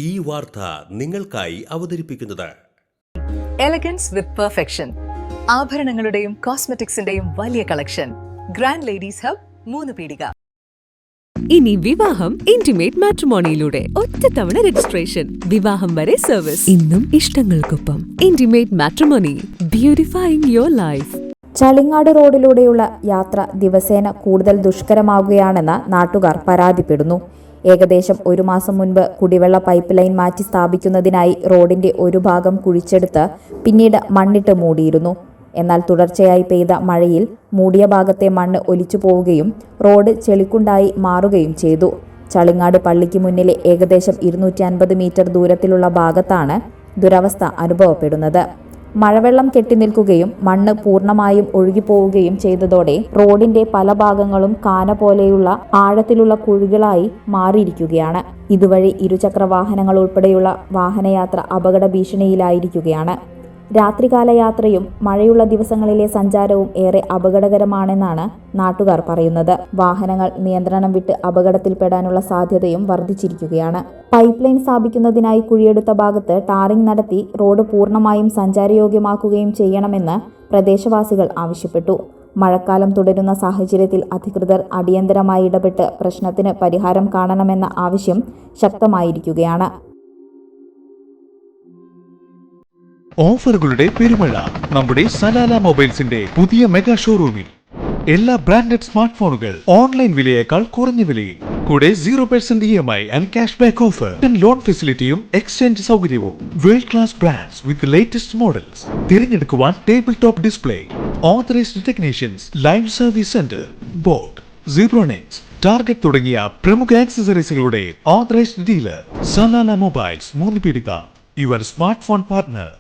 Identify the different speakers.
Speaker 1: ഈ വാർത്ത നിങ്ങൾക്കായി അവതരിപ്പിക്കുന്നത്
Speaker 2: എലഗൻസ് വിത്ത് പെർഫെക്ഷൻ, ആഭരണങ്ങളുടെയും കോസ്മെറ്റിക്സിന്റെയും വലിയ കളക്ഷൻ. ഗ്രാൻഡ് ലേഡീസ് ഹബ്, 3 പീടിക.
Speaker 3: ഇനി വിവാഹം ഇന്റിമേറ്റ് മാട്രിമോണിയിലൂടെ ഒറ്റത്തവണ രജിസ്ട്രേഷൻ, വിവാഹം വരെ സർവീസ്. ഇന്നും ഇഷ്ടങ്ങൾക്കൊപ്പം intimate matrimony, beautifying your life.
Speaker 4: Chalingad റോഡിലൂടെയുള്ള യാത്ര ദിവസേന കൂടുതൽ ദുഷ്കരമാകുകയാണെന്ന് നാട്ടുകാർ പരാതിപ്പെടുന്നു. ഏകദേശം 1 മാസം മുൻപ് കുടിവെള്ള പൈപ്പ് ലൈൻ മാറ്റി സ്ഥാപിക്കുന്നതിനായി റോഡിന്റെ ഒരു ഭാഗം കുഴിച്ചെടുത്ത് പിന്നീട് മണ്ണിട്ട് മൂടിയിരുന്നു. എന്നാൽ തുടർച്ചയായി പെയ്ത മഴയിൽ മൂടിയ ഭാഗത്തെ മണ്ണ് ഒലിച്ചു പോവുകയും റോഡ് ചെളിക്കുണ്ടായി മാറുകയും ചെയ്തു. ചളിങ്ങാട് പള്ളിക്ക് മുന്നിലെ ഏകദേശം 250 മീറ്റർ ദൂരത്തിലുള്ള ഭാഗത്താണ് ദുരവസ്ഥ അനുഭവപ്പെടുന്നത്. മഴവെള്ളം കെട്ടിനിൽക്കുകയും മണ്ണ് പൂർണ്ണമായും ഒഴുകിപ്പോവുകയും ചെയ്തതോടെ റോഡിന്റെ പല ഭാഗങ്ങളും കാന പോലെയുള്ള ആഴത്തിലുള്ള കുഴികളായി മാറിയിരിക്കുകയാണ്. ഇതുവഴി ഇരുചക്ര വാഹനങ്ങൾ ഉൾപ്പെടെയുള്ള വാഹനയാത്ര അപകട ഭീഷണിയിലായിരിക്കുകയാണ്. രാത്രികാല യാത്രയും മഴയുള്ള ദിവസങ്ങളിലെ സഞ്ചാരവും ഏറെ അപകടകരമാണെന്നാണ് നാട്ടുകാർ പറയുന്നത്. വാഹനങ്ങൾ നിയന്ത്രണം വിട്ട് അപകടത്തിൽപ്പെടാനുള്ള സാധ്യതയും വർദ്ധിച്ചിരിക്കുകയാണ്. പൈപ്പ് ലൈൻ സ്ഥാപിക്കുന്നതിനായി കുഴിയെടുത്ത ഭാഗത്ത് ടാറിംഗ് നടത്തി റോഡ് പൂർണ്ണമായും സഞ്ചാരയോഗ്യമാക്കുകയും ചെയ്യണമെന്ന് പ്രദേശവാസികൾ ആവശ്യപ്പെട്ടു. മഴക്കാലം തുടരുന്ന സാഹചര്യത്തിൽ അധികൃതർ അടിയന്തരമായി ഇടപെട്ട് പ്രശ്നത്തിന് പരിഹാരം കാണണമെന്ന ആവശ്യം ശക്തമായിരിക്കുകയാണ്.
Speaker 5: ഓഫറുകളുടെ പെരുമഴ നമ്മുടെ സലാല മൊബൈൽസിന്റെ പുതിയ മെഗാ ഷോറൂമിൽ. എല്ലാ ബ്രാൻഡഡ് സ്മാർട്ട് ഫോണുകൾ ഓൺലൈൻ വിലയേക്കാൾ കുറഞ്ഞ വിലയിൽ, കൂടെ 0% EMI and cash back offer, loan ഫെസിലിറ്റിയും എക്സ്ചേഞ്ച് സൗകര്യവും. World class brands with latest models തിരഞ്ഞെടുക്കുവാൻ table top display, authorised technicians, live service centre, Boat, Zebronics, target തുടങ്ങിയ പ്രമുഖ ആക്സസറീസുകളുടെ ഓതറൈസ്ഡ് ഡീലർ. സലാല മൊബൈൽസ്, 3 പീടിക, യുവർ സ്മാർട്ട് ഫോൺ പാർട്ട്ണർ.